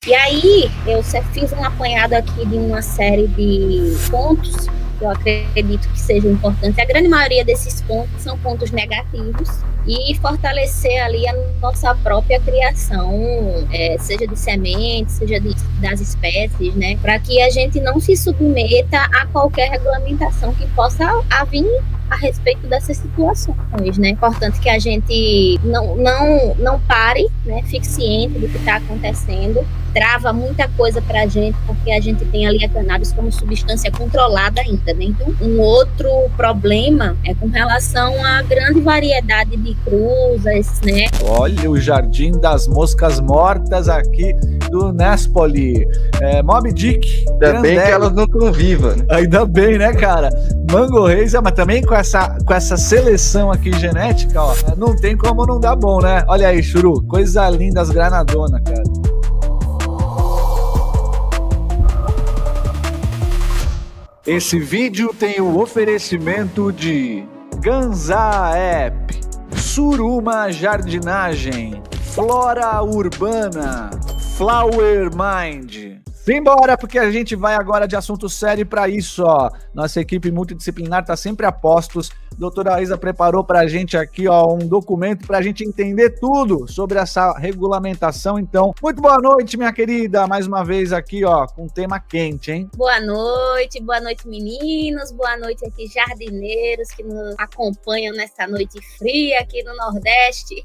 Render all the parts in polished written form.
E aí, eu fiz um apanhado aqui de uma série de pontos que eu acredito que sejam importantes. A grande maioria desses pontos são pontos negativos e fortalecer ali a nossa própria criação, seja de sementes, seja das espécies, né? Para que a gente não se submeta a qualquer regulamentação que possa vir a respeito dessas situações, né? Importante que a gente não pare, né? Fique ciente do que está acontecendo. Trava muita coisa para a gente, porque a gente tem ali a cannabis como substância controlada ainda, né? Então, um outro problema é com relação à grande variedade de cruzas, né? Olha o Jardim das Moscas Mortas aqui do Nespoli. Moby Dick. Ainda bem que elas não estão vivas, né? Ainda bem, né, cara? Mango Reis, mas também com essa seleção aqui genética, ó, não tem como não dar bom, né? Olha aí, Churu, coisa linda, as granadonas, cara. Esse vídeo tem o oferecimento de Ganza App, Suruma Jardinagem, Flora Urbana, Flower Mind. Simbora, porque a gente vai agora de assunto sério para isso, ó. Nossa equipe multidisciplinar tá sempre a postos. Doutora Isa preparou pra gente aqui, ó, um documento pra gente entender tudo sobre essa regulamentação. Então, muito boa noite, minha querida. Mais uma vez aqui, ó, com um tema quente, hein? Boa noite, meninos. Boa noite aqui, jardineiros que nos acompanham nessa noite fria aqui no Nordeste.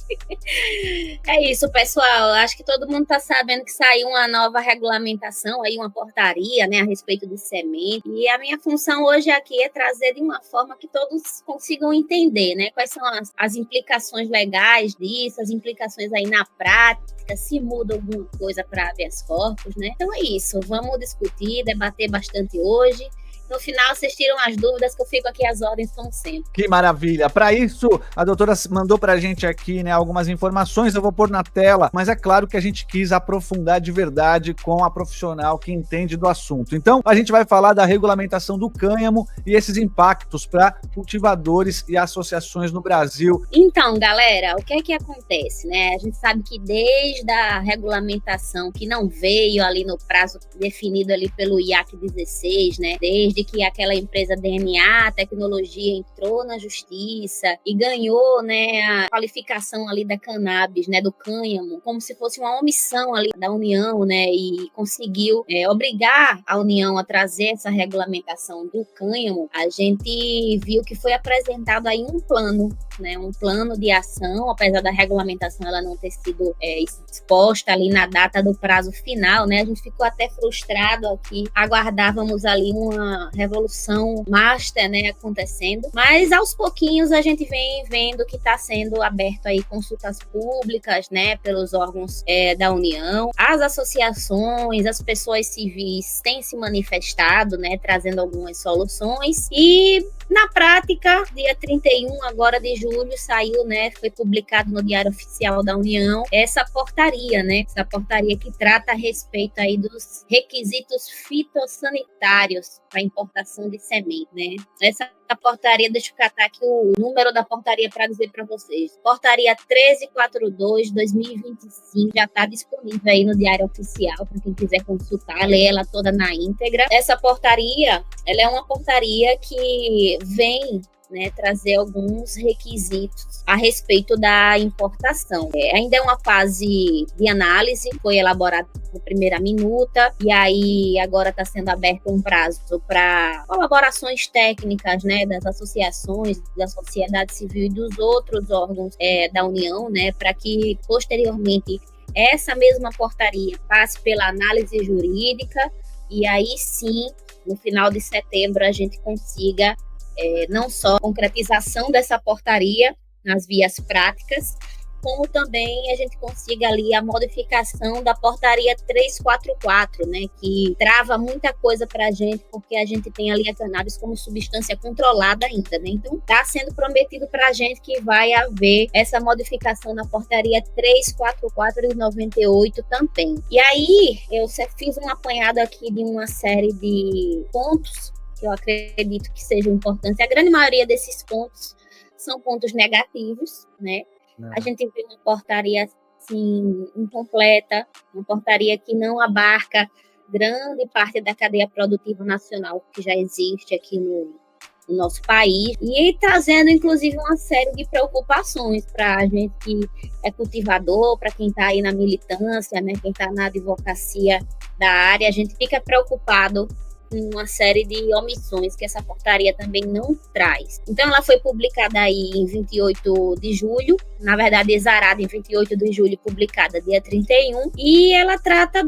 É isso, pessoal. Acho que todo mundo tá sabendo que saiu uma nova regulamentação aí, uma portaria, né, a respeito de semente. E a minha função hoje aqui é trazer de uma forma que todos consigam entender, né, quais são as implicações legais disso, as implicações aí na prática, se muda alguma coisa para habeas corpus, né? Então é isso, vamos discutir, debater bastante hoje. No final, vocês tiram as dúvidas que eu fico aqui às ordens, como sempre. Que maravilha! Para isso, a doutora mandou para a gente aqui, né, algumas informações, eu vou pôr na tela, mas é claro que a gente quis aprofundar de verdade com a profissional que entende do assunto. Então, a gente vai falar da regulamentação do cânhamo e esses impactos para cultivadores e associações no Brasil. Então, galera, o que é que acontece, né? A gente sabe que desde a regulamentação que não veio ali no prazo definido ali pelo IAC 16, né? Desde que aquela empresa DNA Tecnologia entrou na justiça e ganhou, né, a qualificação ali da cannabis, né, do cânhamo, como se fosse uma omissão ali da União, né, e conseguiu obrigar a União a trazer essa regulamentação do cânhamo. A gente viu que foi apresentado aí um plano, né, um plano de ação, apesar da regulamentação ela não ter sido exposta ali na data do prazo final, né, a gente ficou até frustrado aqui, aguardávamos ali uma revolução master, né, acontecendo, mas aos pouquinhos a gente vem vendo que está sendo aberto aí consultas públicas, né, pelos órgãos da União, as associações, as pessoas civis têm se manifestado, né, trazendo algumas soluções e na prática, dia 31 agora de julho saiu, né, foi publicado no Diário Oficial da União essa portaria, né, essa portaria que trata a respeito aí dos requisitos fitossanitários para importação de semente, né. Essa portaria, deixa eu catar aqui o número da portaria para dizer para vocês. Portaria 1342/2025 já está disponível aí no Diário Oficial para quem quiser consultar, ler ela toda na íntegra. Essa portaria, ela é uma portaria que vem, né, trazer alguns requisitos a respeito da importação. Ainda é uma fase de análise, foi elaborada na primeira minuta, e aí agora está sendo aberto um prazo para colaborações técnicas, né, das associações, da sociedade civil e dos outros órgãos da União, né, para que posteriormente essa mesma portaria passe pela análise jurídica, e aí sim, no final de setembro, a gente consiga não só a concretização dessa portaria nas vias práticas, como também a gente consiga ali a modificação da portaria 344, né, que trava muita coisa para a gente, porque a gente tem ali a cannabis como substância controlada ainda, né, então está sendo prometido para a gente que vai haver essa modificação na portaria 344 de 98 também. E aí, eu fiz um apanhado aqui de uma série de pontos que eu acredito que sejam importantes. A grande maioria desses pontos são pontos negativos, né? A gente vê uma portaria assim, incompleta, uma portaria que não abarca grande parte da cadeia produtiva nacional que já existe aqui no nosso país, e trazendo, inclusive, uma série de preocupações para a gente que é cultivador, para quem está aí na militância, né, quem está na advocacia da área. A gente fica preocupado com uma série de omissões que essa portaria também não traz. Então, ela foi publicada aí em 28 de julho, na verdade, exarada em 28 de julho, publicada dia 31, e ela trata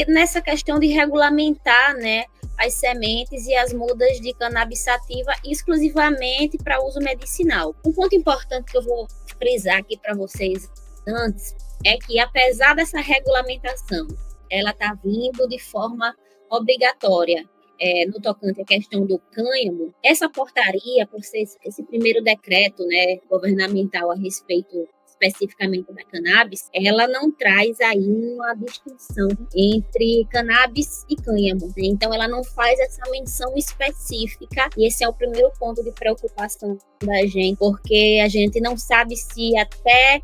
nessa questão de regulamentar, né, as sementes e as mudas de cannabis sativa exclusivamente para uso medicinal. Um ponto importante que eu vou frisar aqui para vocês antes é que, apesar dessa regulamentação, ela está vindo de forma obrigatória no tocante à questão do cânhamo. Essa portaria, por ser esse primeiro decreto, né, governamental a respeito especificamente da cannabis, ela não traz aí uma distinção entre cannabis e cânhamo, né? Então, ela não faz essa menção específica, e esse é o primeiro ponto de preocupação da gente, porque a gente não sabe se até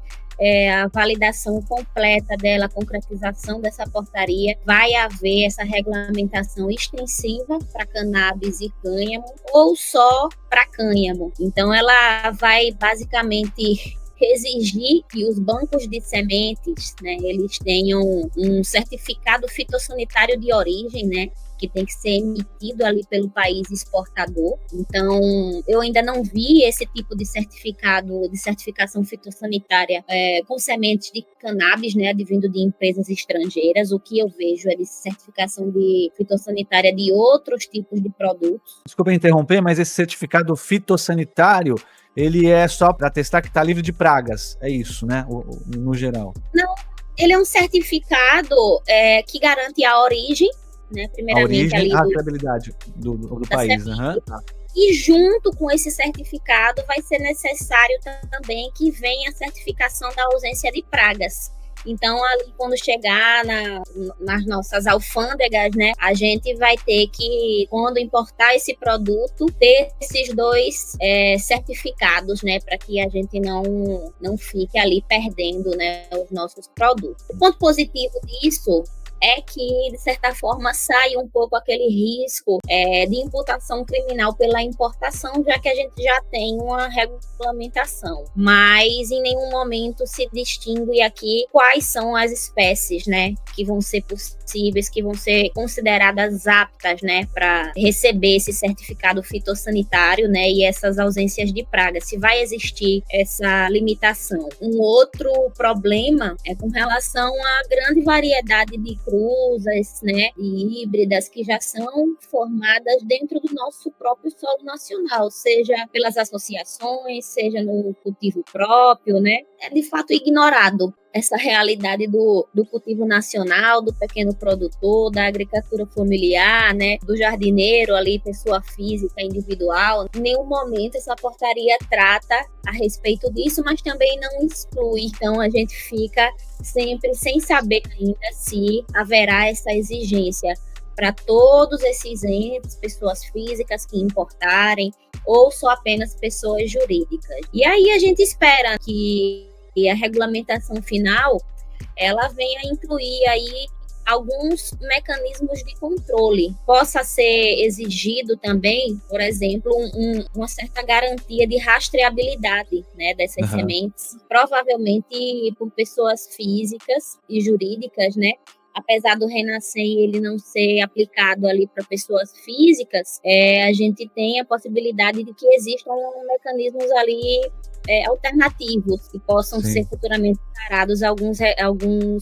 a validação completa dela, a concretização dessa portaria, vai haver essa regulamentação extensiva para cannabis e cânhamo, ou só para cânhamo. Então, ela vai basicamente exigir que os bancos de sementes, né, eles tenham um certificado fitossanitário de origem, né, que tem que ser emitido ali pelo país exportador. Então, eu ainda não vi esse tipo de certificação fitossanitária com sementes de cannabis, né, advindo de empresas estrangeiras. O que eu vejo é de certificação de fitossanitária de outros tipos de produtos. Desculpa interromper, mas esse certificado fitossanitário, ele é só para testar que está livre de pragas, é isso, né, no geral? Não, ele é um certificado que garante a origem, né, primeiramente, a origem, ali a estabilidade do país. E junto com esse certificado vai ser necessário também que venha a certificação da ausência de pragas. Então, ali, quando chegar nas nossas alfândegas, né, a gente vai ter que, quando importar esse produto, ter esses dois certificados, né, para que a gente não fique ali perdendo, né, os nossos produtos. O ponto positivo disso é que, de certa forma, sai um pouco aquele risco de imputação criminal pela importação, já que a gente já tem uma regulamentação. Mas, em nenhum momento se distingue aqui quais são as espécies, né, que vão ser possíveis, que vão ser consideradas aptas, né, para receber esse certificado fitossanitário, né, e essas ausências de praga, se vai existir essa limitação. Um outro problema é com relação à grande variedade de cruzas, né, e híbridas que já são formadas dentro do nosso próprio solo nacional, seja pelas associações, seja no cultivo próprio, né, é de fato ignorado essa realidade do cultivo nacional, do pequeno produtor, da agricultura familiar, né, do jardineiro ali, pessoa física, individual. Em nenhum momento essa portaria trata a respeito disso, mas também não exclui. Então, a gente fica sempre sem saber ainda se haverá essa exigência para todos esses entes, pessoas físicas que importarem, ou só apenas pessoas jurídicas. E aí a gente espera que a regulamentação final, ela venha incluir aí alguns mecanismos de controle. Possa ser exigido também, por exemplo, uma certa garantia de rastreabilidade, né, dessas sementes, provavelmente por pessoas físicas e jurídicas, né? Apesar do Renascem ele não ser aplicado ali para pessoas físicas, a gente tem a possibilidade de que existam mecanismos ali alternativos que possam ser futuramente declarados alguns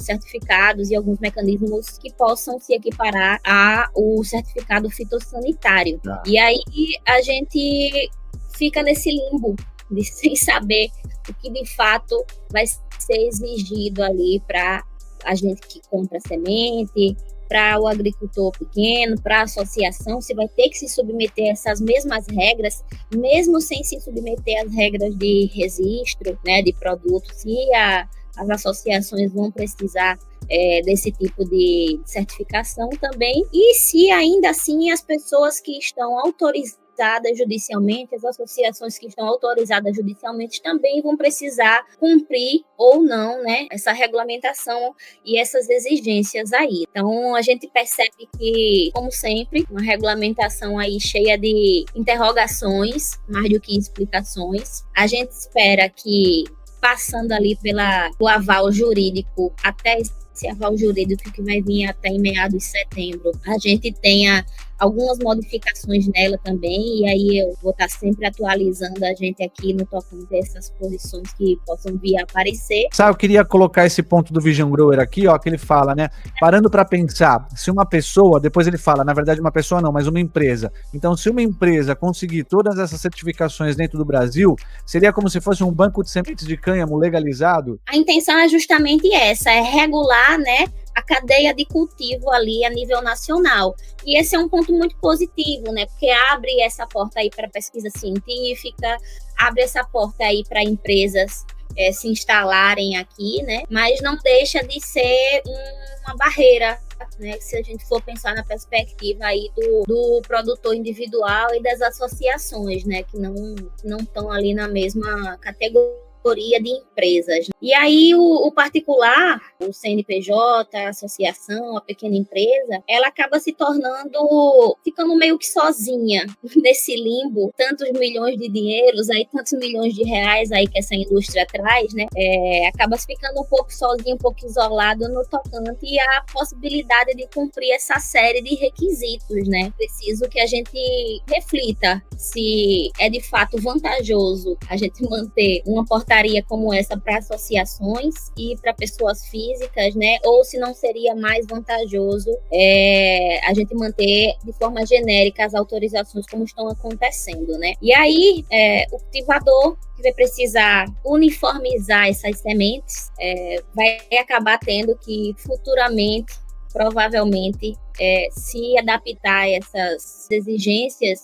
certificados e alguns mecanismos que possam se equiparar ao certificado fitossanitário. E aí a gente fica nesse limbo sem saber o que de fato vai ser exigido ali para a gente que compra semente, para o agricultor pequeno, para a associação, se vai ter que se submeter a essas mesmas regras, mesmo sem se submeter às regras de registro, né, de produtos, se as associações vão precisar desse tipo de certificação também, e se ainda assim as pessoas que estão autorizadas judicialmente, as associações que estão autorizadas judicialmente também vão precisar cumprir ou não, né, essa regulamentação e essas exigências aí. Então, a gente percebe que, como sempre, uma regulamentação aí cheia de interrogações, mais do que explicações. A gente espera que, passando ali pelo aval jurídico, até esse aval jurídico que vai vir até em meados de setembro, a gente tenha algumas modificações nela também, e aí eu vou estar sempre atualizando a gente aqui no tocante dessas posições que possam vir a aparecer. Sabe, eu queria colocar esse ponto do Vision Grower aqui, ó, que ele fala, né, parando para pensar, se uma pessoa, depois ele fala, na verdade uma pessoa não, mas uma empresa, então se uma empresa conseguir todas essas certificações dentro do Brasil, seria como se fosse um banco de sementes de cânhamo legalizado? A intenção é justamente essa, é regular, né, a cadeia de cultivo ali a nível nacional. E esse é um ponto muito positivo, né? Porque abre essa porta aí para pesquisa científica, abre essa porta aí para empresas se instalarem aqui, né? Mas não deixa de ser uma barreira, né? Se a gente for pensar na perspectiva aí do produtor individual e das associações, né? Que não estão ali na mesma categoria de empresas. E aí o particular, o CNPJ, a associação, a pequena empresa, ela acaba ficando meio que sozinha nesse limbo, tantos milhões de dinheiros, aí tantos milhões de reais aí que essa indústria traz, né? Acaba ficando um pouco sozinho, um pouco isolado no tocante à possibilidade de cumprir essa série de requisitos, né? Preciso que a gente reflita se é de fato vantajoso a gente manter uma portaria como essa para associações e para pessoas físicas, né? Ou se não seria mais vantajoso a gente manter de forma genérica as autorizações como estão acontecendo, né? E aí, o cultivador que vai precisar uniformizar essas sementes vai acabar tendo que futuramente, provavelmente, se adaptar a essas exigências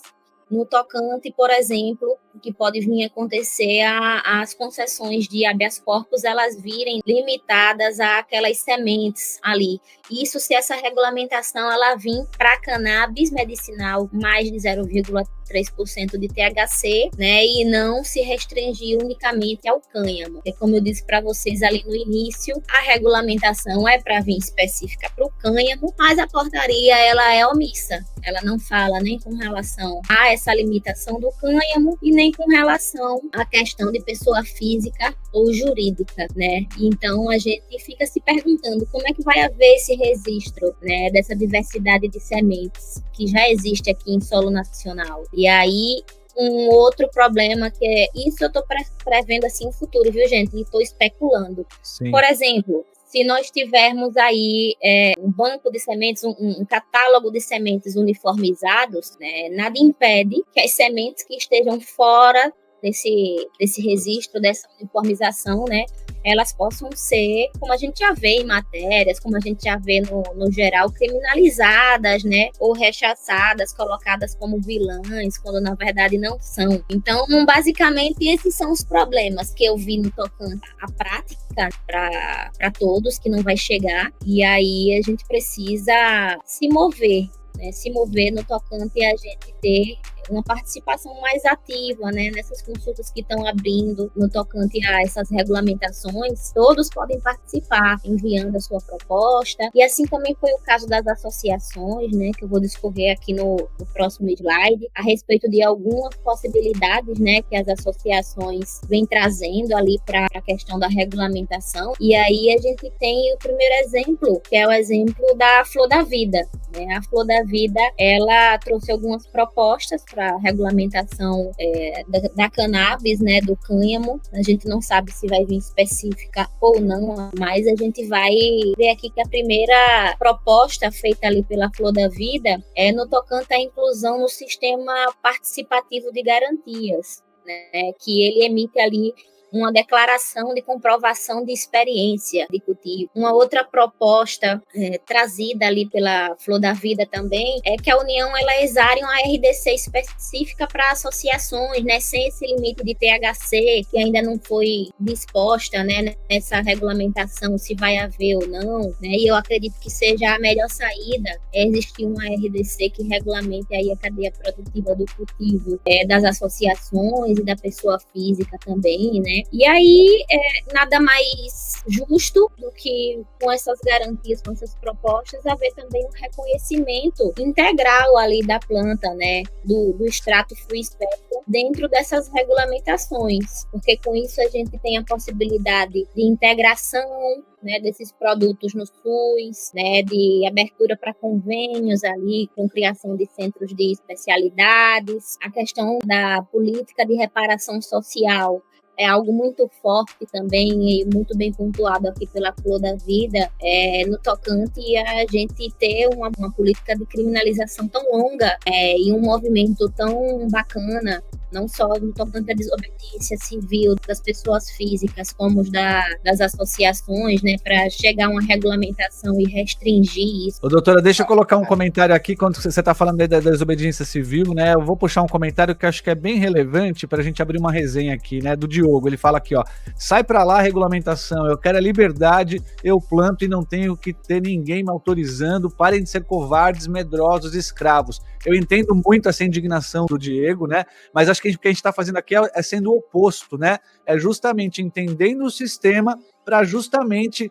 no tocante, por exemplo, o que pode vir a acontecer as concessões de habeas corpus, elas virem limitadas àquelas sementes ali. Isso se essa regulamentação ela vir para cannabis medicinal mais de 0,3% de THC, né, e não se restringir unicamente ao cânhamo. É como eu disse para vocês ali no início, a regulamentação é para vir específica para o cânhamo, mas a portaria ela é omissa. Ela não fala nem com relação a essa limitação do cânhamo e nem com relação à questão de pessoa física ou jurídica, né? Então a gente fica se perguntando como é que vai haver esse registro, né, dessa diversidade de sementes que já existe aqui em solo nacional. E aí um outro problema que é isso, eu estou prevendo assim o futuro, viu, gente? E estou especulando. Sim. Por exemplo, se nós tivermos aí um banco de sementes, um catálogo de sementes uniformizados, né, nada impede que as sementes que estejam fora desse registro, dessa uniformização, né, elas possam ser, como a gente já vê em matérias, como a gente já vê no geral, criminalizadas, né, ou rechaçadas, colocadas como vilãs, quando na verdade não são. Então, basicamente, esses são os problemas que eu vi no tocante à prática para todos, que não vai chegar, e aí a gente precisa se mover, né, se mover no tocante a gente ter uma participação mais ativa, né, nessas consultas que estão abrindo no tocante a essas regulamentações. Todos podem participar, enviando a sua proposta, e assim também foi o caso das associações, né, que eu vou discorrer aqui no próximo slide, a respeito de algumas possibilidades, né, que as associações vêm trazendo ali para a questão da regulamentação. E aí a gente tem o primeiro exemplo, que é o exemplo da Flor da Vida, né? A Flor da Vida, ela trouxe algumas propostas para regulamentação da cannabis, né, do cânhamo. A gente não sabe se vai vir específica ou não, mas a gente vai ver aqui que a primeira proposta feita ali pela Flor da Vida é no tocante à inclusão no sistema participativo de garantias, né, que ele emite ali uma declaração de comprovação de experiência de cultivo. Uma outra proposta trazida ali pela Flor da Vida também é que a União ela exare uma RDC específica para associações, né, sem esse limite de THC, que ainda não foi disposta, né, nessa regulamentação, se vai haver ou não, né, e eu acredito que seja a melhor saída é existir uma RDC que regulamente aí a cadeia produtiva do cultivo das associações e da pessoa física também, né, e aí nada mais justo do que com essas garantias, com essas propostas, haver também um reconhecimento integral ali da planta, né, do extrato free spectrum dentro dessas regulamentações, porque com isso a gente tem a possibilidade de integração, né, desses produtos no SUS, né, de abertura para convênios ali, com criação de centros de especialidades, a questão da política de reparação social é algo muito forte também e muito bem pontuado aqui pela Flor da Vida, no tocante a gente ter uma política de criminalização tão longa e um movimento tão bacana, não só no tocante à desobediência civil das pessoas físicas, como das associações, né, para chegar a uma regulamentação e restringir isso. Ô, doutora, deixa eu colocar um comentário aqui, quando você está falando da desobediência civil, né, eu vou puxar um comentário que eu acho que é bem relevante para a gente abrir uma resenha aqui, né, do Diogo. Ele fala aqui, ó, sai para lá a regulamentação, eu quero a liberdade, eu planto e não tenho que ter ninguém me autorizando, parem de ser covardes, medrosos, escravos. Eu entendo muito essa indignação do Diego, né, mas acho que o que a gente está fazendo aqui é sendo o oposto, né, é justamente entendendo o sistema para justamente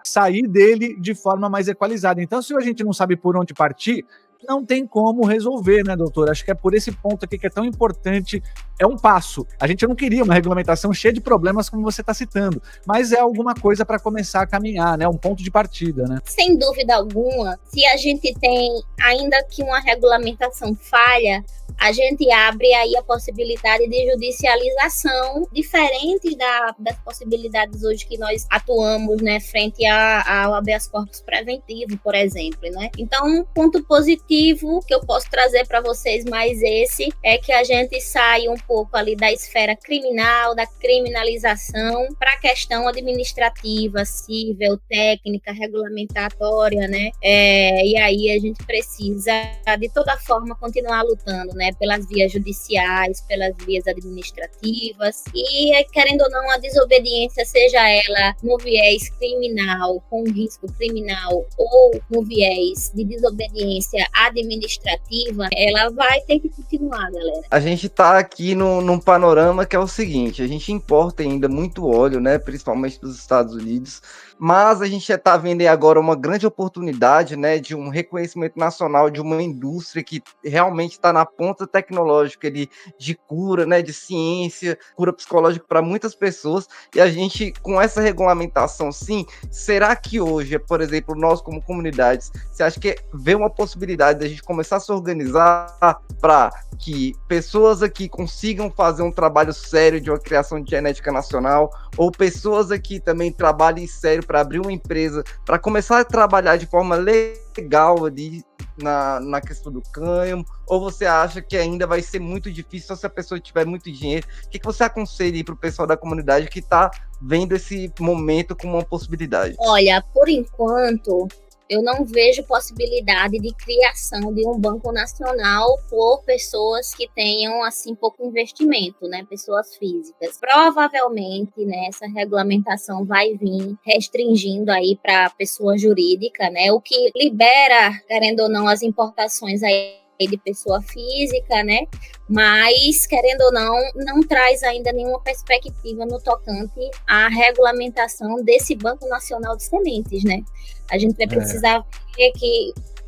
sair dele de forma mais equalizada. Então, se a gente não sabe por onde partir, não tem como resolver, né, doutor? Acho que é por esse ponto aqui que é tão importante, é um passo. A gente não queria uma regulamentação cheia de problemas como você está citando, mas é alguma coisa para começar a caminhar, né? Um ponto de partida, né? Sem dúvida alguma, se a gente tem, ainda que uma regulamentação falha, a gente abre aí a possibilidade de judicialização diferente das possibilidades hoje que nós atuamos, né, frente ao habeas corpus preventivo, por exemplo, né? Então, um ponto positivo que eu posso trazer para vocês mais esse é que a gente sai um pouco ali da esfera criminal, da criminalização, para a questão administrativa, civil, técnica, regulamentatória, né? E aí a gente precisa, de toda forma, continuar lutando, né, pelas vias judiciais, pelas vias administrativas e, querendo ou não, a desobediência, seja ela no viés criminal, com risco criminal ou no viés de desobediência administrativa, ela vai ter que continuar, galera. A gente tá aqui num panorama que é o seguinte, a gente importa ainda muito óleo, né, principalmente dos Estados Unidos, mas a gente já está vendo aí agora uma grande oportunidade, né, de um reconhecimento nacional de uma indústria que realmente está na ponta tecnológica ali, de cura, né, de ciência, cura psicológica para muitas pessoas, e a gente, com essa regulamentação, sim, será que hoje, por exemplo, nós como comunidades, você acha que vê uma possibilidade da gente começar a se organizar para que pessoas aqui consigam fazer um trabalho sério de uma criação de genética nacional, ou pessoas aqui também trabalhem sério para abrir uma empresa, para começar a trabalhar de forma legal ali na questão do cânhamo, ou você acha que ainda vai ser muito difícil só se a pessoa tiver muito dinheiro? O que você aconselha para o pessoal da comunidade que está vendo esse momento como uma possibilidade? Olha, por enquanto, eu não vejo possibilidade de criação de um banco nacional por pessoas que tenham, assim, pouco investimento, né? Pessoas físicas. Provavelmente, né, essa regulamentação vai vir restringindo aí para pessoa jurídica, né? O que libera, querendo ou não, as importações aí de pessoa física, né? Mas, querendo ou não traz ainda nenhuma perspectiva no tocante à regulamentação desse Banco Nacional de Sementes, né? A gente vai precisar ver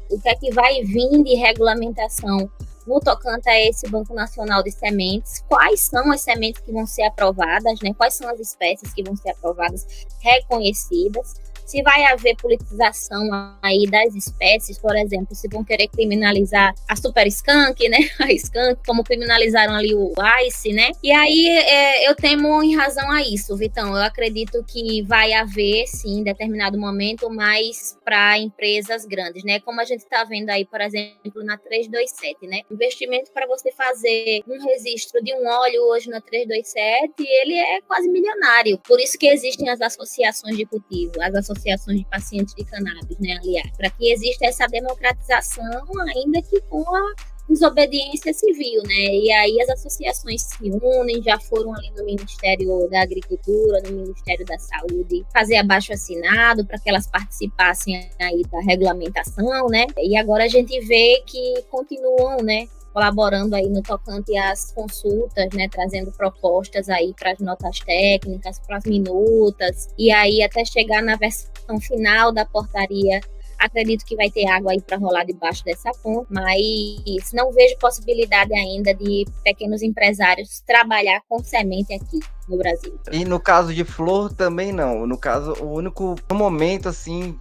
o que é que vai vir de regulamentação no tocante a esse Banco Nacional de Sementes, quais são as sementes que vão ser aprovadas, né? Quais são as espécies que vão ser aprovadas, reconhecidas. se vai haver politização aí das espécies, por exemplo, se vão querer criminalizar a super skunk, né, a skunk, como criminalizaram ali o ice, né, e aí eu temo em razão a isso, Vitão. Eu acredito que vai haver, sim, em determinado momento, mais para empresas grandes, né, como a gente está vendo aí, por exemplo, na 327, né, investimento para você fazer um registro de um óleo hoje na 327, ele é quase milionário. Por isso que existem as associações de cultivo, as associações de pacientes de cannabis, né, aliás, para que exista essa democratização, ainda que com a desobediência civil, né? E aí as associações se unem, já foram ali no Ministério da Agricultura, no Ministério da Saúde, fazer abaixo-assinado para que elas participassem aí da regulamentação, né? E agora a gente vê que continuam, né, colaborando aí no tocante às consultas, né, trazendo propostas aí para as notas técnicas, para as minutas, e aí até chegar na versão final da portaria. Acredito que vai ter água aí para rolar debaixo dessa ponte, mas não vejo possibilidade ainda de pequenos empresários trabalhar com semente aqui no Brasil. E no caso de flor também não. No caso, o único momento, assim,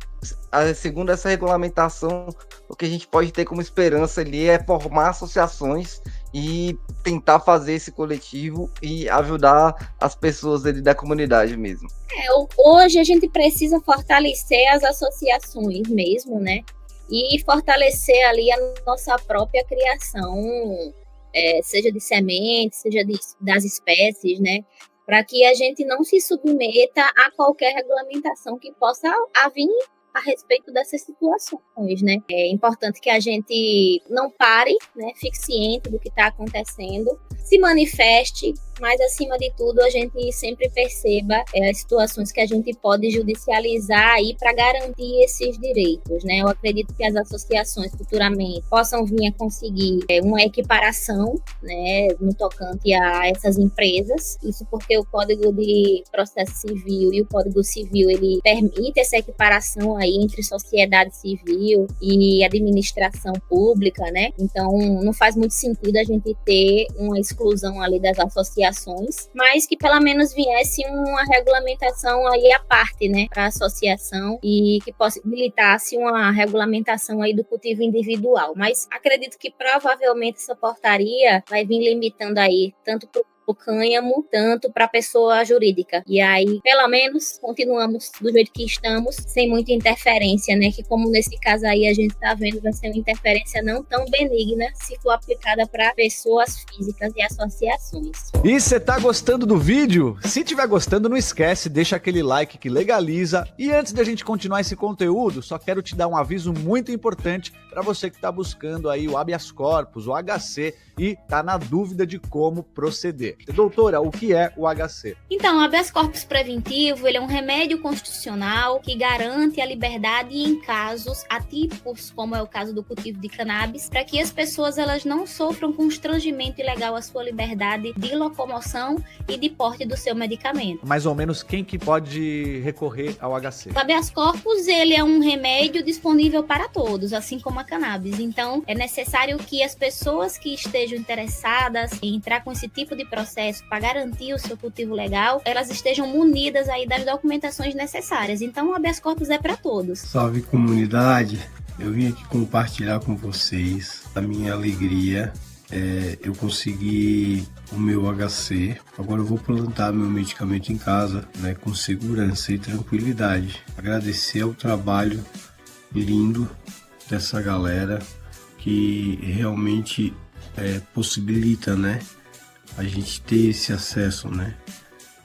segundo essa regulamentação, o que a gente pode ter como esperança ali é formar associações e tentar fazer esse coletivo e ajudar as pessoas ali da comunidade mesmo. Hoje a gente precisa fortalecer as associações mesmo, né? E fortalecer ali a nossa própria criação, seja de sementes, seja das espécies, né? Para que a gente não se submeta a qualquer regulamentação que possa vir a respeito dessas situações, né? É importante que a gente não pare, né? Fique ciente do que está acontecendo, se manifeste, mas acima de tudo a gente sempre perceba as situações que a gente pode judicializar aí para garantir esses direitos, né? Eu acredito que as associações futuramente possam vir a conseguir uma equiparação, né, no tocante a essas empresas, isso porque o Código de Processo Civil e o Código Civil, ele permite essa equiparação aí entre sociedade civil e administração pública, né? Então não faz muito sentido a gente ter uma exclusão ali das associações, mas que pelo menos viesse uma regulamentação aí à parte, né, para a associação e que possibilitasse uma regulamentação aí do cultivo individual. Mas acredito que provavelmente essa portaria vai vir limitando aí tanto para o cânhamo, tanto para a pessoa jurídica. E aí, pelo menos, continuamos do jeito que estamos, sem muita interferência, né? Que como nesse caso aí a gente está vendo, vai ser uma interferência não tão benigna se for aplicada para pessoas físicas e associações. E você tá gostando do vídeo? Se tiver gostando, não esquece, deixa aquele like que legaliza. E antes da gente continuar esse conteúdo, só quero te dar um aviso muito importante para você que está buscando aí o habeas corpus, o HC, e tá na dúvida de como proceder. Doutora, o que é o HC? Então, o habeas corpus preventivo, ele é um remédio constitucional que garante a liberdade em casos atípicos, como é o caso do cultivo de cannabis, para que as pessoas elas não sofram constrangimento ilegal à sua liberdade de locomoção e de porte do seu medicamento. Mais ou menos quem que pode recorrer ao HC? O habeas corpus, ele é um remédio disponível para todos, assim como a cannabis. Então, é necessário que as pessoas que estejam interessadas em entrar com esse tipo de processo para garantir o seu cultivo legal, elas estejam munidas aí das documentações necessárias. Então, o habeas corpus é para todos. Salve, comunidade! Eu vim aqui compartilhar com vocês a minha alegria. Eu consegui o meu HC. Agora eu vou plantar meu medicamento em casa, né, com segurança e tranquilidade. Agradecer ao trabalho lindo dessa galera que realmente possibilita, né, a gente ter esse acesso, né?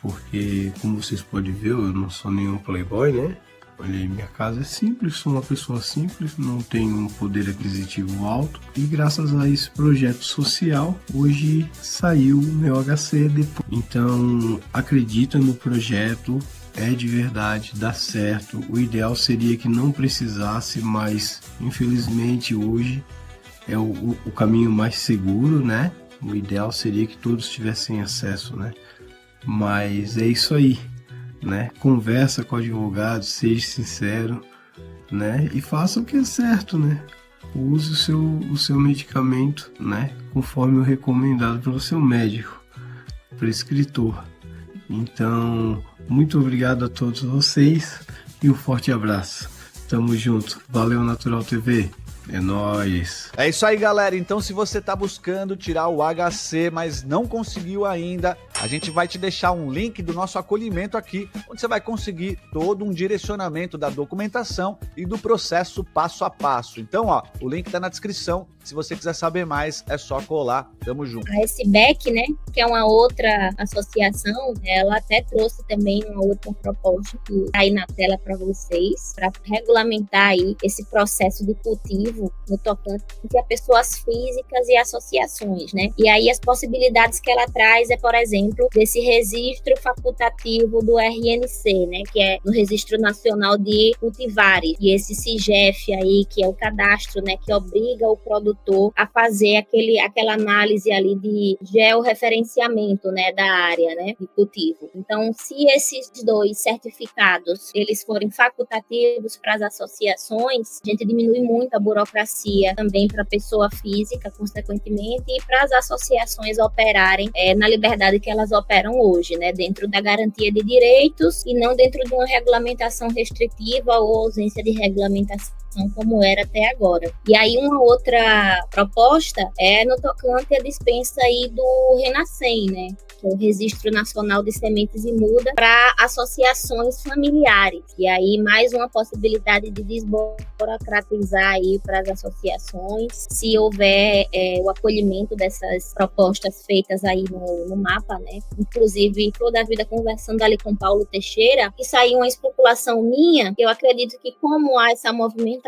Porque, como vocês podem ver, eu não sou nenhum playboy, né? Olha aí, minha casa é simples, sou uma pessoa simples, não tenho um poder aquisitivo alto. E graças a esse projeto social, hoje saiu o meu HC depois. Então, acredita no projeto, é de verdade, dá certo. O ideal seria que não precisasse, mas infelizmente hoje é o caminho mais seguro, né? O ideal seria que todos tivessem acesso, né? Mas é isso aí, né? Conversa com o advogado, seja sincero, né? E faça o que é certo, né? Use o seu medicamento, né? Conforme o recomendado pelo seu médico, prescritor. Então, muito obrigado a todos vocês e um forte abraço. Tamo junto. Valeu, Natural TV. É nóis. É isso aí, galera. Então, se você tá buscando tirar o HC, mas não conseguiu ainda, a gente vai te deixar um link do nosso acolhimento aqui, onde você vai conseguir todo um direcionamento da documentação e do processo passo a passo. Então, ó, o link tá na descrição. Se você quiser saber mais, é só colar. Tamo junto. A SBEC, né, que é uma outra associação, ela até trouxe também uma outra proposta que tá aí na tela para vocês, para regulamentar aí esse processo de cultivo no tocante a pessoas físicas e associações, né? E aí as possibilidades que ela traz é, por exemplo, desse registro facultativo do RNC, né, que é no Registro Nacional de Cultivares, e esse CIGEF aí, que é o cadastro, né, que obriga o produtor a fazer aquela análise ali de georreferenciamento, né, da área, né, de cultivo. Então, se esses dois certificados, eles forem facultativos para as associações, a gente diminui muito a burocracia também para a pessoa física, consequentemente, e para as associações operarem na liberdade que elas operam hoje, né, dentro da garantia de direitos e não dentro de uma regulamentação restritiva ou ausência de regulamentação como era até agora. E aí uma outra proposta é no tocante à dispensa aí do Renascem, né, que é o Registro Nacional de Sementes e Muda para associações familiares. E aí mais uma possibilidade de desburocratizar aí para as associações, se houver o acolhimento dessas propostas feitas aí no mapa, né? Inclusive, toda a vida conversando ali com Paulo Teixeira, isso aí é uma especulação minha, eu acredito que como há essa movimentação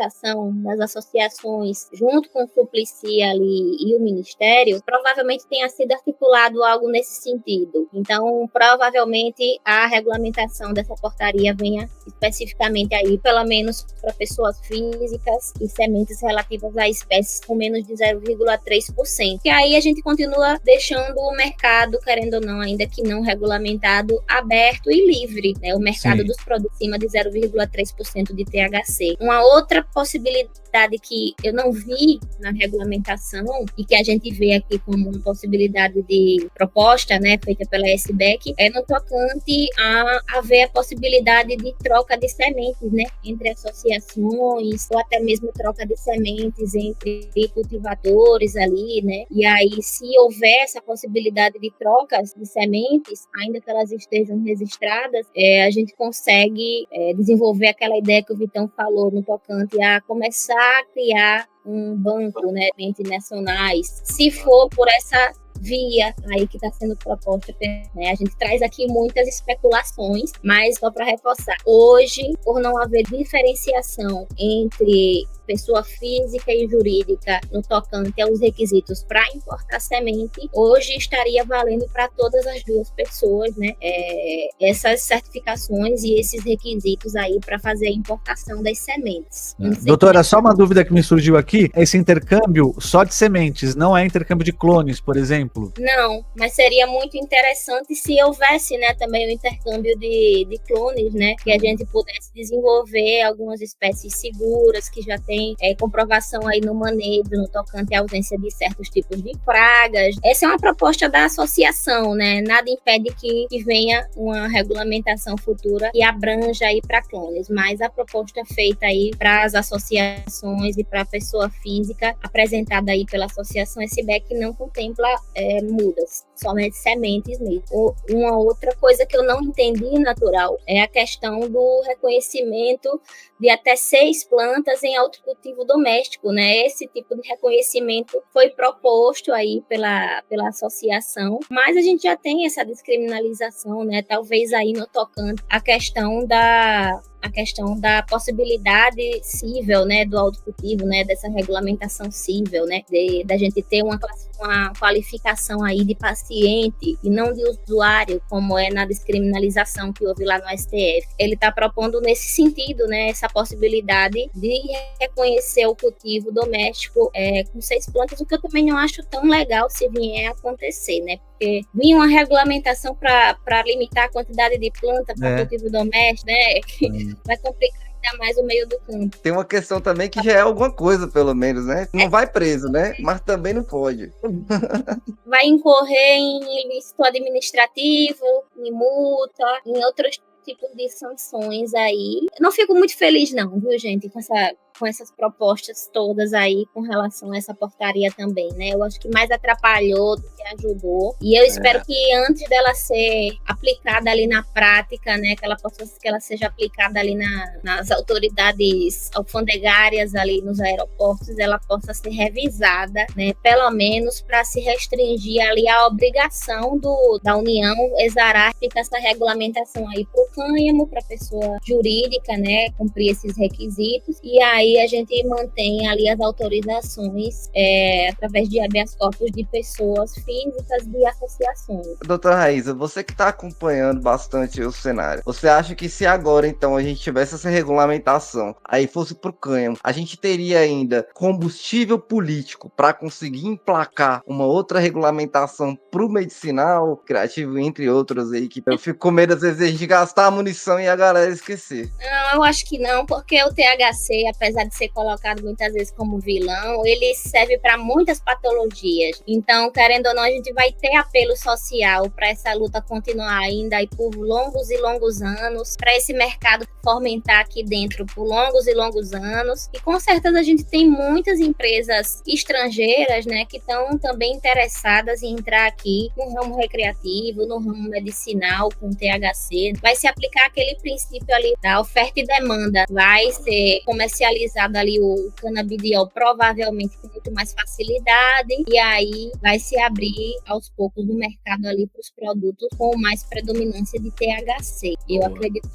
das associações junto com o Suplicy ali e o Ministério, provavelmente tenha sido articulado algo nesse sentido. Então, provavelmente, a regulamentação dessa portaria venha especificamente aí, pelo menos para pessoas físicas e sementes relativas a espécies com menos de 0,3%. E aí a gente continua deixando o mercado, querendo ou não, ainda que não regulamentado, aberto e livre, né? O mercado Sim. dos produtos acima de 0,3% de THC. Uma outra possibilidade que eu não vi na regulamentação e que a gente vê aqui como uma possibilidade de proposta, né, feita pela SBEC, é no tocante a haver a possibilidade de troca de sementes, né, entre associações, ou até mesmo troca de sementes entre cultivadores ali, né, e aí se houver essa possibilidade de trocas de sementes, ainda que elas estejam registradas, a gente consegue desenvolver aquela ideia que o Vitão falou no tocante a começar a criar um banco, né, de sementes nacionais, se for por essa via aí que está sendo proposta, né? A gente traz aqui muitas especulações, mas só para reforçar, hoje, por não haver diferenciação entre pessoa física e jurídica no tocante aos requisitos para importar semente, hoje estaria valendo para todas as duas pessoas, né, essas certificações e esses requisitos aí para fazer a importação das sementes. Doutora, só uma dúvida que me surgiu aqui, esse intercâmbio só de sementes, não é intercâmbio de clones, por exemplo? Não, mas seria muito interessante se houvesse, né, também o intercâmbio de clones, né, que a gente pudesse desenvolver algumas espécies seguras que já tem comprovação aí no manejo, no tocante à ausência de certos tipos de pragas. Essa é uma proposta da associação, né? Nada impede que venha uma regulamentação futura que abranja aí para clones, mas a proposta feita aí para as associações e para a pessoa física apresentada aí pela associação SBEC não contempla mudas, somente sementes mesmo. Uma outra coisa que eu não entendi, Natural, é a questão do reconhecimento de até 6 plantas em autocultivo doméstico, né? Esse tipo de reconhecimento foi proposto aí pela associação, mas a gente já tem essa descriminalização, né? Talvez aí no tocante a questão da possibilidade cível, né, do autocultivo, né, dessa regulamentação cível, né, da gente ter uma qualificação aí de paciente e não de usuário, como é na descriminalização que houve lá no STF. Ele está propondo nesse sentido, né, essa possibilidade de reconhecer o cultivo doméstico com 6 plantas, o que eu também não acho tão legal se vier a acontecer, né, porque vinha uma regulamentação para limitar a quantidade de planta para cultivo doméstico, né, vai complicar ainda mais o meio do campo. Tem uma questão também que já é alguma coisa, pelo menos, né? Não vai preso, né? Mas também não pode. Vai incorrer em ilícito administrativo, em multa, em outros tipos de sanções aí. Não fico muito feliz não, viu, gente, com essas propostas todas aí com relação a essa portaria também, né? Eu acho que mais atrapalhou do que ajudou. E eu espero que antes dela ser aplicada ali na prática, né, que ela seja aplicada ali nas autoridades alfandegárias ali nos aeroportos, ela possa ser revisada, né, pelo menos para se restringir ali a obrigação da União exarar essa regulamentação aí para o cânhamo, para a pessoa jurídica, né, cumprir esses requisitos. E aí a gente mantém ali as autorizações através de habeas corpus de pessoas físicas e associações. Doutora Raíza, você que está acompanhando bastante o cenário, você acha que se agora, então, a gente tivesse essa regulamentação, aí fosse para o cânhamo, a gente teria ainda combustível político para conseguir emplacar uma outra regulamentação para o medicinal, criativo, entre outros aí, que eu fico com medo, às vezes, de a gente gastar a munição e a galera esquecer? Não, eu acho que não, porque o THC, apesar de ser colocado muitas vezes como vilão, ele serve para muitas patologias. Então, querendo ou não, a gente vai ter apelo social para essa luta continuar ainda aí por longos e longos anos, para esse mercado fomentar aqui dentro por longos e longos anos. E com certeza a gente tem muitas empresas estrangeiras, né, que estão também interessadas em entrar aqui no ramo recreativo, no ramo medicinal com THC. Vai se aplicar aquele princípio ali da oferta e demanda. Vai ser comercializado ali o canabidiol provavelmente com muito mais facilidade, e aí vai se abrir aos poucos no mercado ali para os produtos com mais predominância de THC. Eu acredito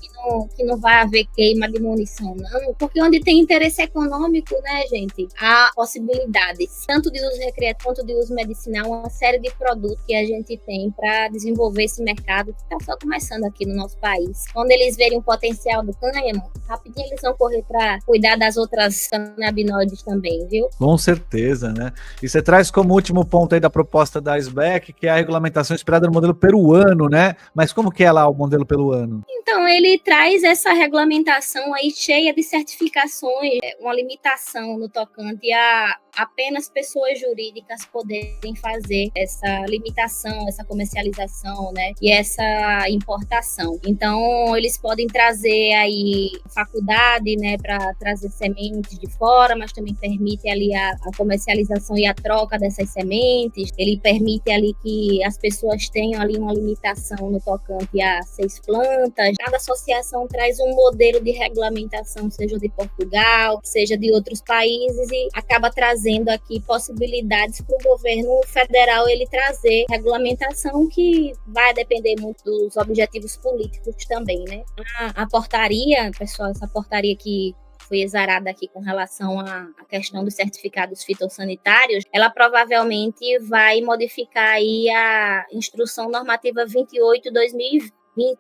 que não vai haver queima de munição, não, porque onde tem interesse econômico, né, gente, há possibilidades, tanto de uso recreativo quanto de uso medicinal, uma série de produtos que a gente tem para desenvolver esse mercado que está só começando aqui no nosso país. Quando eles verem o potencial do cânhamo, rapidinho eles vão correr para cuidar das outras canabinoides também, viu? Com certeza, né? E você traz como último ponto aí da proposta da SBEC, que é a regulamentação inspirada no modelo peruano, né? Mas como que é lá o modelo peruano? Então, ele traz essa regulamentação aí cheia de certificações, uma limitação no tocante a apenas pessoas jurídicas poderem fazer essa limitação, essa comercialização, né? E essa importação. Então, eles podem trazer aí faculdade, né, para trazer sementes de fora, mas também permite ali a comercialização e a troca dessas sementes. Ele permite ali que as pessoas tenham ali uma limitação no tocante a 6 plantas. Cada associação traz um modelo de regulamentação, seja de Portugal, seja de outros países, e acaba trazendo aqui possibilidades para o governo federal ele trazer regulamentação que vai depender muito dos objetivos políticos também, né? A portaria, pessoal, essa portaria que foi exarada aqui com relação à questão dos certificados fitossanitários, ela provavelmente vai modificar aí a Instrução Normativa 28/2020,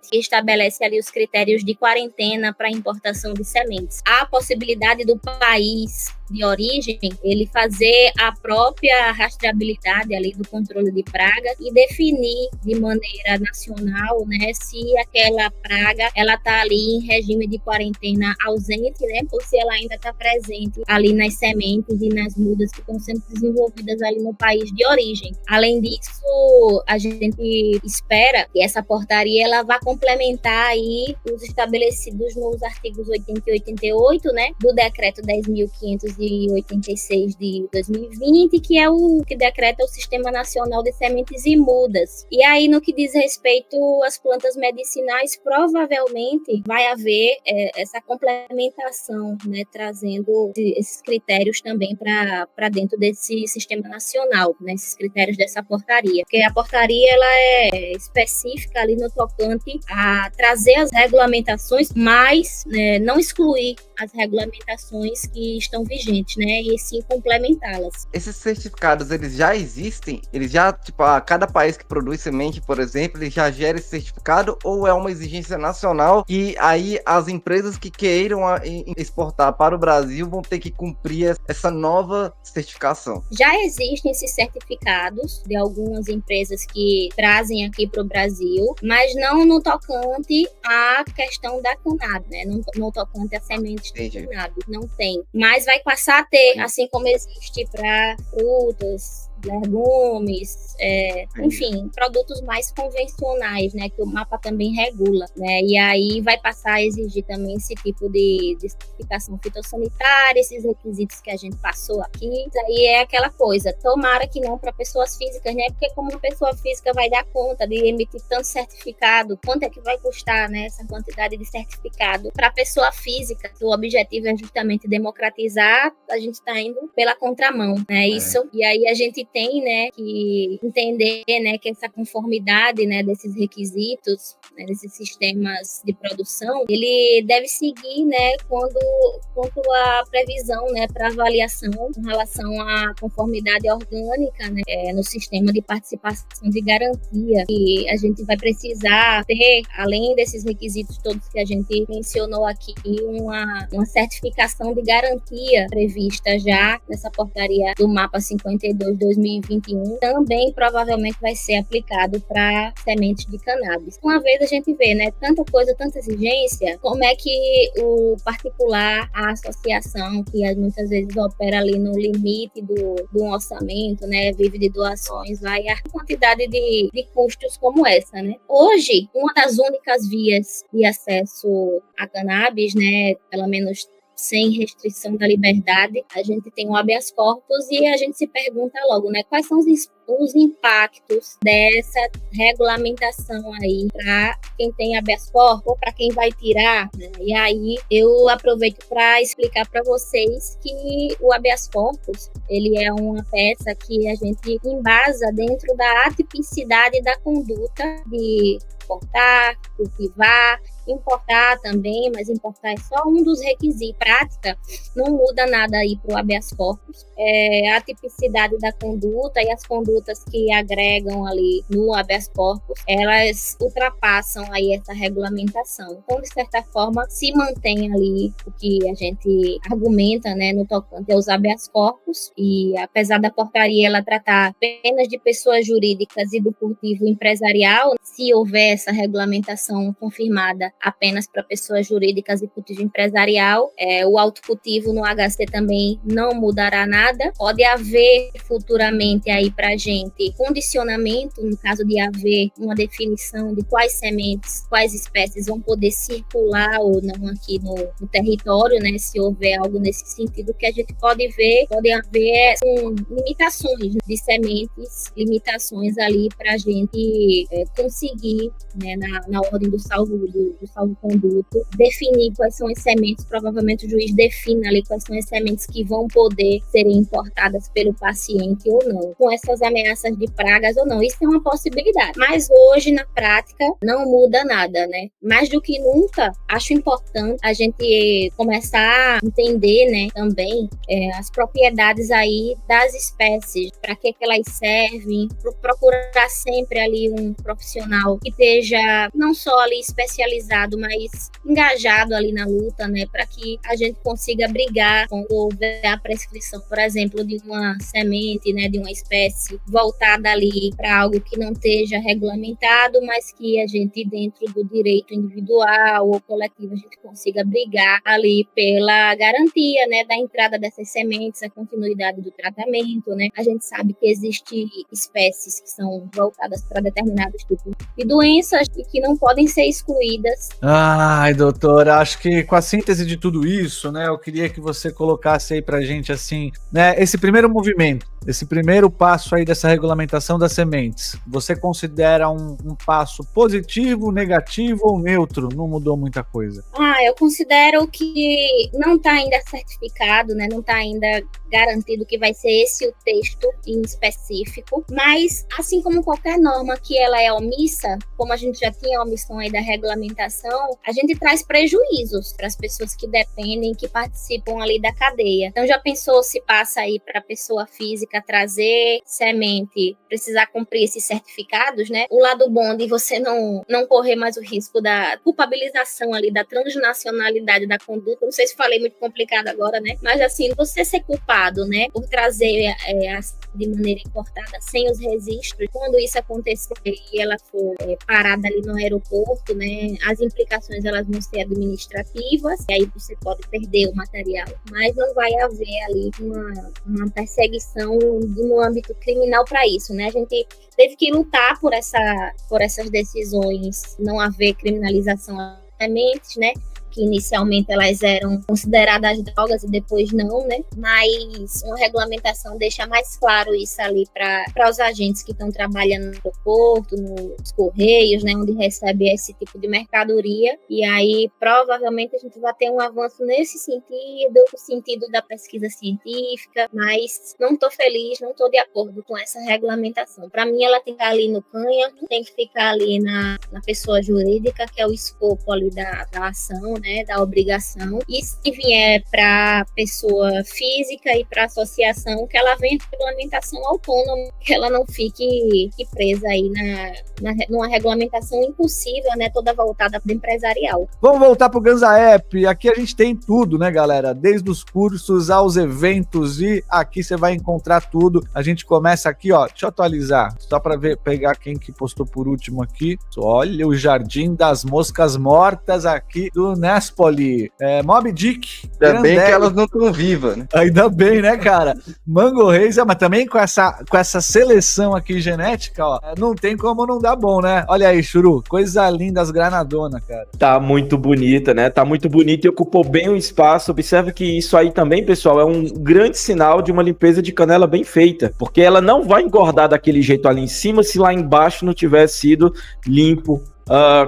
que estabelece ali os critérios de quarentena para importação de sementes. Há a possibilidade do país de origem, ele fazer a própria rastreabilidade ali do controle de praga e definir de maneira nacional, né, se aquela praga, ela está ali em regime de quarentena ausente, né, ou se ela ainda está presente ali nas sementes e nas mudas que estão sendo desenvolvidas ali no país de origem. Além disso, a gente espera que essa portaria ela vá complementar aí os estabelecidos nos artigos 80 e 88, né, do decreto 10.586 de 2020, que é o que decreta o Sistema Nacional de Sementes e Mudas. E aí, no que diz respeito às plantas medicinais, provavelmente vai haver essa complementação, né, trazendo esses critérios também para dentro desse Sistema Nacional, né, esses critérios dessa portaria. Porque a portaria ela é específica ali no tocante a trazer as regulamentações, mas, né, não excluir as regulamentações que estão vigentes, né, e sim complementá-las. Esses certificados, eles já existem? Eles já, tipo, cada país que produz semente, por exemplo, ele já gera esse certificado, ou é uma exigência nacional e aí as empresas que queiram exportar para o Brasil vão ter que cumprir essa nova certificação? Já existem esses certificados de algumas empresas que trazem aqui para o Brasil, mas não no tocante à questão da cannabis, né, no tocante a sementes de cannabis, não tem. Mas vai passar a ter, assim como existe para frutas, legumes, enfim, produtos mais convencionais, né, que o mapa também regula, né, e aí vai passar a exigir também esse tipo de certificação fitossanitária, esses requisitos que a gente passou aqui. Isso aí é aquela coisa, tomara que não para pessoas físicas, né, porque como uma pessoa física vai dar conta de emitir tanto certificado, quanto é que vai custar, né, essa quantidade de certificado para a pessoa física? O objetivo é justamente democratizar, a gente está indo pela contramão, né, isso, e aí a gente tem, né, que entender, né, que essa conformidade, né, desses requisitos, né, desses sistemas de produção, ele deve seguir, né, quanto a previsão, né, para avaliação em relação à conformidade orgânica, né, no sistema de participação de garantia, e a gente vai precisar ter, além desses requisitos todos que a gente mencionou aqui, uma certificação de garantia prevista já nessa portaria do MAPA 52/2021, também provavelmente vai ser aplicado para sementes de cannabis. Uma vez a gente vê, né, tanta coisa, tanta exigência, como é que o particular, a associação, que muitas vezes opera ali no limite do orçamento, né, vive de doações, vai a quantidade de custos como essa, né? Hoje, uma das únicas vias de acesso a cannabis, né, pelo menos sem restrição da liberdade, a gente tem o habeas corpus e a gente se pergunta logo, né, quais são os impactos dessa regulamentação aí para quem tem habeas corpus ou para quem vai tirar, né? E aí eu aproveito para explicar para vocês que o habeas corpus, ele é uma peça que a gente embasa dentro da atipicidade da conduta de importar, cultivar, importar também, mas importar é só um dos requisitos. Prática não muda nada aí para o habeas corpus. A tipicidade da conduta e as condutas que agregam ali no habeas corpus, elas ultrapassam aí essa regulamentação. Então, de certa forma, se mantém ali o que a gente argumenta, né, no tocante aos habeas corpus, e apesar da portaria ela tratar apenas de pessoas jurídicas e do cultivo empresarial, se houver essa regulamentação confirmada apenas para pessoas jurídicas e cultivo empresarial, o autocultivo no HC também não mudará nada. Pode haver futuramente aí para a gente condicionamento, no caso de haver uma definição de quais sementes, quais espécies vão poder circular ou não aqui no território, né? Se houver algo nesse sentido, que a gente pode ver, pode haver limitações de sementes, limitações ali para a gente conseguir, né, na ordem do salvo-conduto, definir quais são as sementes. Provavelmente o juiz define ali quais são as sementes que vão poder serem importadas pelo paciente ou não, com essas ameaças de pragas ou não. Isso é uma possibilidade, mas hoje na prática não muda nada, né? Mais do que nunca, acho importante a gente começar a entender, né, também as propriedades aí das espécies, para que elas servem, procurar sempre ali um profissional que esteja não só ali especializado, mas engajado ali na luta, né, para que a gente consiga brigar quando houver a prescrição, por exemplo, de uma semente, né, de uma espécie voltada ali para algo que não esteja regulamentado, mas que a gente, dentro do direito individual ou coletivo, a gente consiga brigar ali pela garantia, né, da entrada dessas sementes, a continuidade do tratamento, né. A gente sabe que existem espécies que são voltadas para determinados tipos de doenças e que não podem ser excluídas. Ai, doutora, acho que com a síntese de tudo isso, né, eu queria que você colocasse aí pra gente, assim, né, esse primeiro movimento, esse primeiro passo aí dessa regulamentação das sementes, você considera um passo positivo, negativo ou neutro? Não mudou muita coisa? Eu considero que não está ainda certificado, né, não está ainda garantido que vai ser esse o texto em específico, mas assim como qualquer norma que ela é omissa, como a gente já tinha a omissão aí da regulamentação, a gente traz prejuízos para as pessoas que dependem, que participam ali da cadeia. Então já pensou se passa aí para a pessoa física trazer semente, precisar cumprir esses certificados, né? O lado bom de você não correr mais o risco da culpabilização ali, da transnacionalidade da conduta, não sei se falei muito complicado agora, né? Mas assim, você ser culpado, né, por trazer de maneira importada sem os registros. Quando isso acontecer e ela for parada ali no aeroporto, né, as implicações elas vão ser administrativas, e aí você pode perder o material, mas não vai haver ali uma perseguição no âmbito criminal para isso, né? A gente teve que lutar por essas decisões, não haver criminalização de sementes, né? Que inicialmente elas eram consideradas drogas e depois não, né? Mas uma regulamentação deixa mais claro isso ali para os agentes que estão trabalhando no aeroporto, nos correios, né? Onde recebe esse tipo de mercadoria. E aí, provavelmente, a gente vai ter um avanço nesse sentido, no sentido da pesquisa científica, mas não estou feliz, não estou de acordo com essa regulamentação. Para mim, ela tem que ficar ali no canha, tem que ficar ali na pessoa jurídica, que é o escopo ali da ação, né, da obrigação, e se vier para pessoa física e para associação, que ela venha com regulamentação autônoma, que ela não fique presa aí numa regulamentação impossível, né, toda voltada para o empresarial. Vamos voltar para o Ganza App. Aqui a gente tem tudo, né, galera? Desde os cursos aos eventos, e aqui você vai encontrar tudo. A gente começa aqui, ó, deixa eu atualizar, só para pegar quem que postou por último aqui. Olha o Jardim das Moscas Mortas aqui do Nespoli. Mob Dick. Ainda bem que elas não estão vivas, né? Ainda bem, né, cara? Mango Reis, mas também com essa seleção aqui genética, ó, não tem como não dar bom, né? Olha aí, Churu, coisa linda, as granadonas, cara. Tá muito bonita, né? Tá muito bonita e ocupou bem o espaço. Observe que isso aí também, pessoal, é um grande sinal de uma limpeza de canela bem feita, porque ela não vai engordar daquele jeito ali em cima se lá embaixo não tiver sido limpo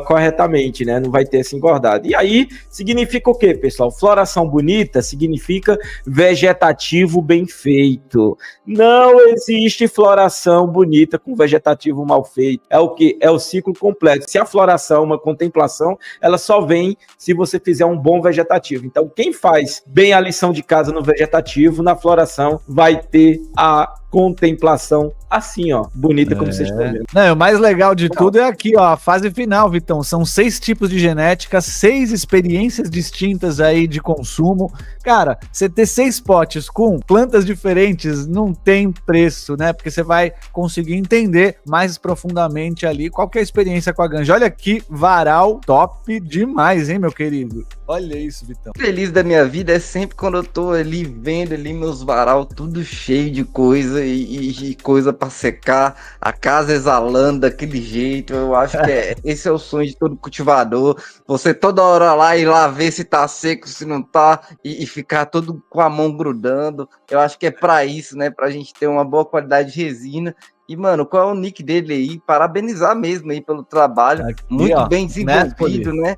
corretamente, né? Não vai ter esse engordado. E aí, significa o quê, pessoal? Floração bonita significa vegetativo bem feito. Não existe floração bonita com vegetativo mal feito. É o quê? É o ciclo completo. Se a floração, uma contemplação, ela só vem se você fizer um bom vegetativo. Então, quem faz bem a lição de casa no vegetativo, na floração, vai ter a contemplação assim, ó, bonita como vocês estão vendo. Não, o mais legal de tudo é aqui, ó, a fase final, Vitão. São 6 tipos de genética, 6 experiências distintas aí de consumo. Cara, você ter 6 potes com plantas diferentes não tem preço, né? Porque você vai conseguir entender mais profundamente ali qual que é a experiência com a ganja. Olha que varal top demais, hein, meu querido? Olha isso, Vitão. Feliz da minha vida é sempre quando eu tô ali vendo ali meus varal tudo cheio de coisa e coisa pra secar, a casa exalando daquele jeito. Eu acho que esse é o sonho de todo cultivador, você toda hora lá ir lá ver se tá seco, se não tá, e ficar todo com a mão grudando. Eu acho que é pra isso, né, pra gente ter uma boa qualidade de resina. E, mano, qual é o nick dele aí? Parabenizar mesmo aí pelo trabalho. Aqui, muito ó, bem desenvolvido, né?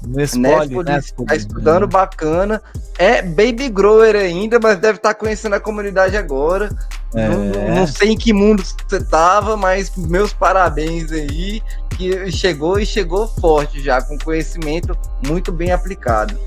Nespoli, tá estudando bacana. É baby grower ainda, mas deve estar conhecendo a comunidade agora. Não sei em que mundo você tava, mas meus parabéns aí, que chegou forte já, com conhecimento muito bem aplicado.